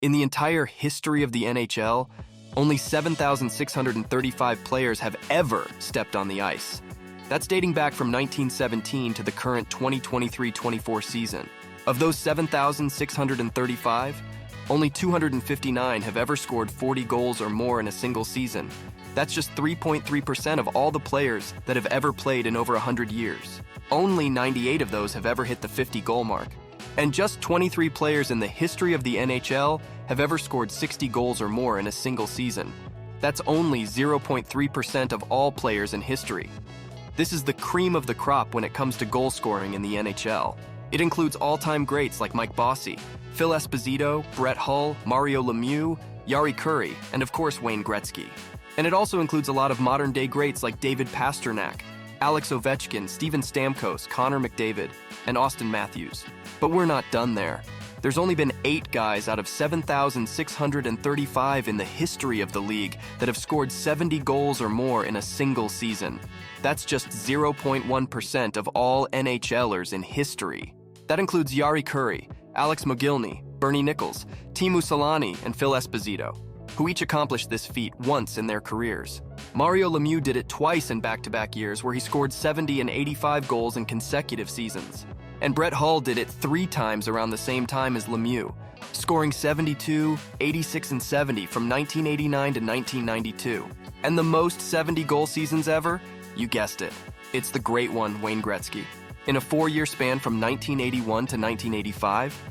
In the entire history of the NHL, only 7,635 players have ever stepped on the ice. That's dating back from 1917 to the current 2023-24 season. Of those 7,635, only 259 have ever scored 40 goals or more in a single season. That's just 3.3% of all the players that have ever played in over 100 years. Only 98 of those have ever hit the 50-goal mark. And just 23 players in the history of the NHL have ever scored 60 goals or more in a single season. That's only 0.3% of all players in history. This is the cream of the crop when it comes to goal scoring in the NHL. It includes all-time greats like Mike Bossy, Phil Esposito, Brett Hull, Mario Lemieux, Jari Kurri, and of course Wayne Gretzky. And it also includes a lot of modern-day greats like David Pastrnak, Alex Ovechkin, Steven Stamkos, Connor McDavid, and Auston Matthews. But we're not done there. There's only been 8 guys out of 7,635 in the history of the league that have scored 70 goals or more in a single season. That's just 0.1% of all NHLers in history. That includes Jari Kurri, Alex Mogilny, Bernie Nichols, Teemu Selanne, and Phil Esposito, who each accomplished this feat once in their careers. Mario Lemieux did it twice in back-to-back years where he scored 70 and 85 goals in consecutive seasons. And Brett Hull did it 3 times around the same time as Lemieux, scoring 72, 86, and 70 from 1989 to 1992. And the most 70-goal seasons ever? You guessed it. It's the great one, Wayne Gretzky. In a 4-year span from 1981 to 1985,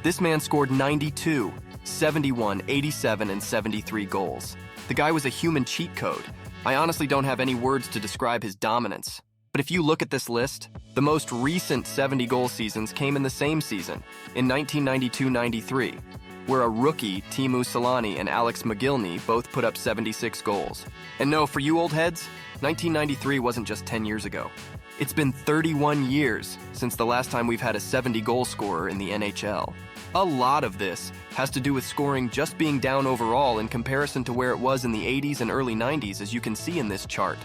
this man scored 92, 71, 87, and 73 goals. The guy was a human cheat code. I honestly don't have any words to describe his dominance. But if you look at this list, the most recent 70-goal seasons came in the same season, in 1992-93, where a rookie, Teemu Selanne and Alex Mogilny, both put up 76 goals. And no, for you old heads, 1993 wasn't just 10 years ago. It's been 31 years since the last time we've had a 70-goal scorer in the NHL. A lot of this has to do with scoring just being down overall in comparison to where it was in the 80s and early 90s, as you can see in this chart.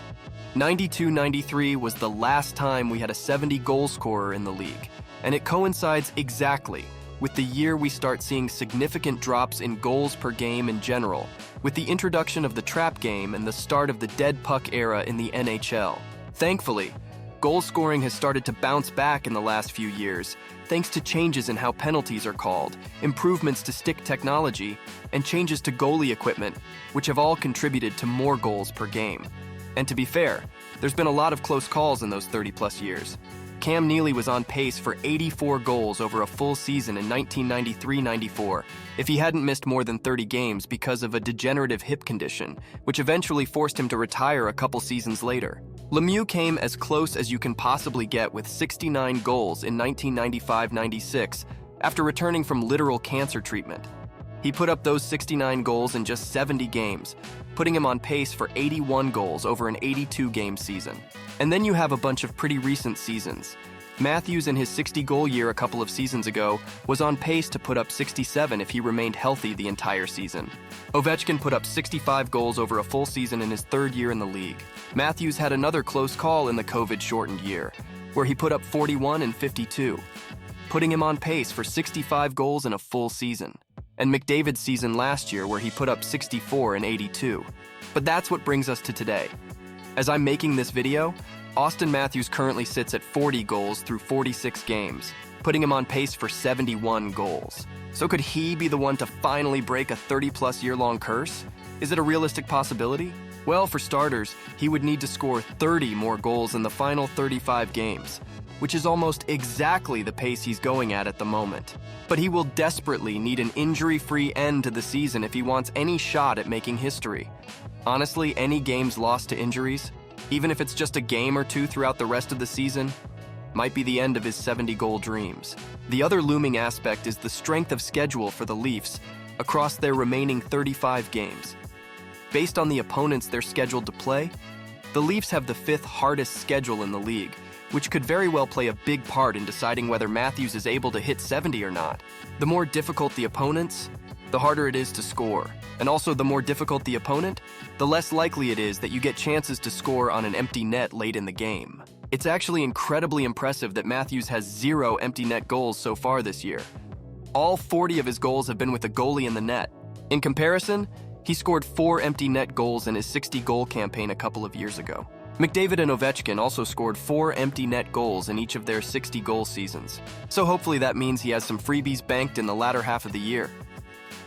92-93 was the last time we had a 70-goal scorer in the league, and it coincides exactly with the year we start seeing significant drops in goals per game in general, with the introduction of the trap game and the start of the dead puck era in the NHL. Thankfully, goal scoring has started to bounce back in the last few years, thanks to changes in how penalties are called, improvements to stick technology, and changes to goalie equipment, which have all contributed to more goals per game. And to be fair, there's been a lot of close calls in those 30-plus years. Cam Neely was on pace for 84 goals over a full season in 1993-94 if he hadn't missed more than 30 games because of a degenerative hip condition, which eventually forced him to retire a couple seasons later. Lemieux came as close as you can possibly get with 69 goals in 1995-96 after returning from literal cancer treatment. He put up those 69 goals in just 70 games, putting him on pace for 81 goals over an 82-game season. And then you have a bunch of pretty recent seasons. Matthews in his 60-goal year a couple of seasons ago was on pace to put up 67 if he remained healthy the entire season. Ovechkin put up 65 goals over a full season in his 3rd year in the league. Matthews had another close call in the COVID-shortened year, where he put up 41 and 52, putting him on pace for 65 goals in a full season. And McDavid's season last year where he put up 64 and 82. But that's what brings us to today. As I'm making this video, Auston Matthews currently sits at 40 goals through 46 games, putting him on pace for 71 goals. So could he be the one to finally break a 30-plus year-long curse? Is it a realistic possibility? Well, for starters, he would need to score 30 more goals in the final 35 games, which is almost exactly the pace he's going at the moment. But he will desperately need an injury-free end to the season if he wants any shot at making history. Honestly, any games lost to injuries, even if it's just a game or two throughout the rest of the season, might be the end of his 70-goal dreams. The other looming aspect is the strength of schedule for the Leafs across their remaining 35 games. Based on the opponents they're scheduled to play, the Leafs have the 5th hardest schedule in the league, which could very well play a big part in deciding whether Matthews is able to hit 70 or not. The more difficult the opponents, the harder it is to score. And also, the more difficult the opponent, the less likely it is that you get chances to score on an empty net late in the game. It's actually incredibly impressive that Matthews has 0 empty net goals so far this year. All 40 of his goals have been with a goalie in the net. In comparison, he scored 4 empty net goals in his 60-goal campaign a couple of years ago. McDavid and Ovechkin also scored 4 empty net goals in each of their 60-goal seasons. So hopefully that means he has some freebies banked in the latter half of the year.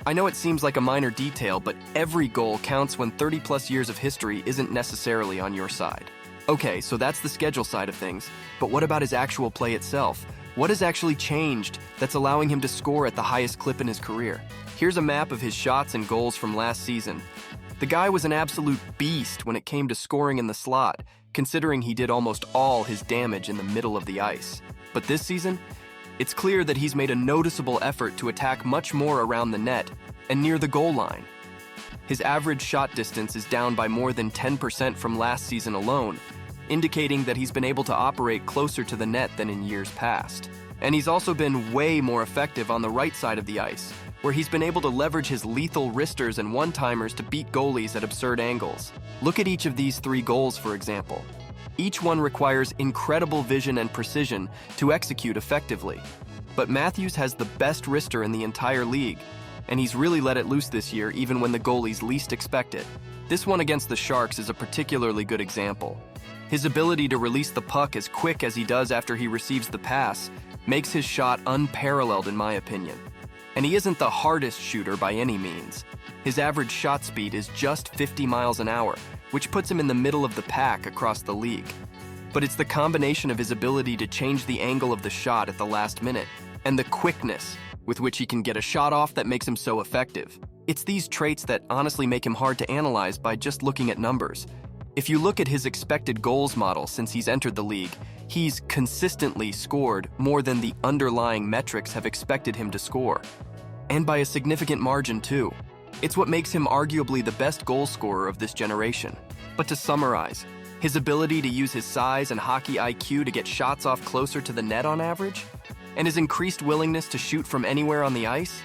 I know it seems like a minor detail, but every goal counts when 30-plus years of history isn't necessarily on your side. Okay, so that's the schedule side of things, but what about his actual play itself? What has actually changed that's allowing him to score at the highest clip in his career? Here's a map of his shots and goals from last season. The guy was an absolute beast when it came to scoring in the slot, considering he did almost all his damage in the middle of the ice. But this season, it's clear that he's made a noticeable effort to attack much more around the net and near the goal line. His average shot distance is down by more than 10% from last season alone, indicating that he's been able to operate closer to the net than in years past. And he's also been way more effective on the right side of the ice, where he's been able to leverage his lethal wristers and one-timers to beat goalies at absurd angles. Look at each of these 3 goals, for example. Each one requires incredible vision and precision to execute effectively. But Matthews has the best wrister in the entire league, and he's really let it loose this year even when the goalies least expect it. This one against the Sharks is a particularly good example. His ability to release the puck as quick as he does after he receives the pass makes his shot unparalleled in my opinion. And he isn't the hardest shooter by any means. His average shot speed is just 50 miles an hour, which puts him in the middle of the pack across the league. But it's the combination of his ability to change the angle of the shot at the last minute and the quickness with which he can get a shot off that makes him so effective. It's these traits that honestly make him hard to analyze by just looking at numbers. If you look at his expected goals model since he's entered the league, he's consistently scored more than the underlying metrics have expected him to score. And by a significant margin too. It's what makes him arguably the best goal scorer of this generation. But to summarize, his ability to use his size and hockey IQ to get shots off closer to the net on average, and his increased willingness to shoot from anywhere on the ice,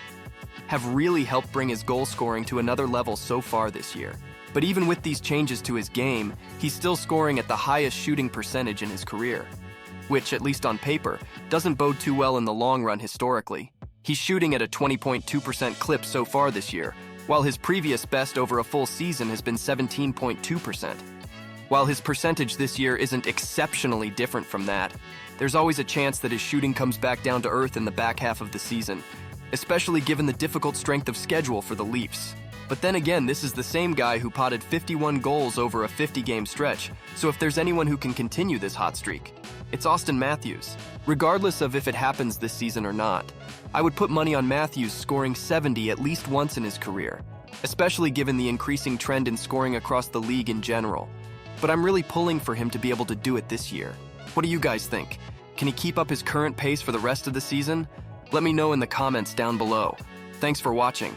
have really helped bring his goal scoring to another level so far this year. But even with these changes to his game, he's still scoring at the highest shooting percentage in his career, which, at least on paper, doesn't bode too well in the long run historically. He's shooting at a 20.2% clip so far this year, while his previous best over a full season has been 17.2%. While his percentage this year isn't exceptionally different from that, there's always a chance that his shooting comes back down to earth in the back half of the season, especially given the difficult strength of schedule for the Leafs. But then again, this is the same guy who potted 51 goals over a 50-game stretch, so if there's anyone who can continue this hot streak, it's Auston Matthews. Regardless of if it happens this season or not, I would put money on Matthews scoring 70 at least once in his career, especially given the increasing trend in scoring across the league in general. But I'm really pulling for him to be able to do it this year. What do you guys think? Can he keep up his current pace for the rest of the season? Let me know in the comments down below. Thanks for watching.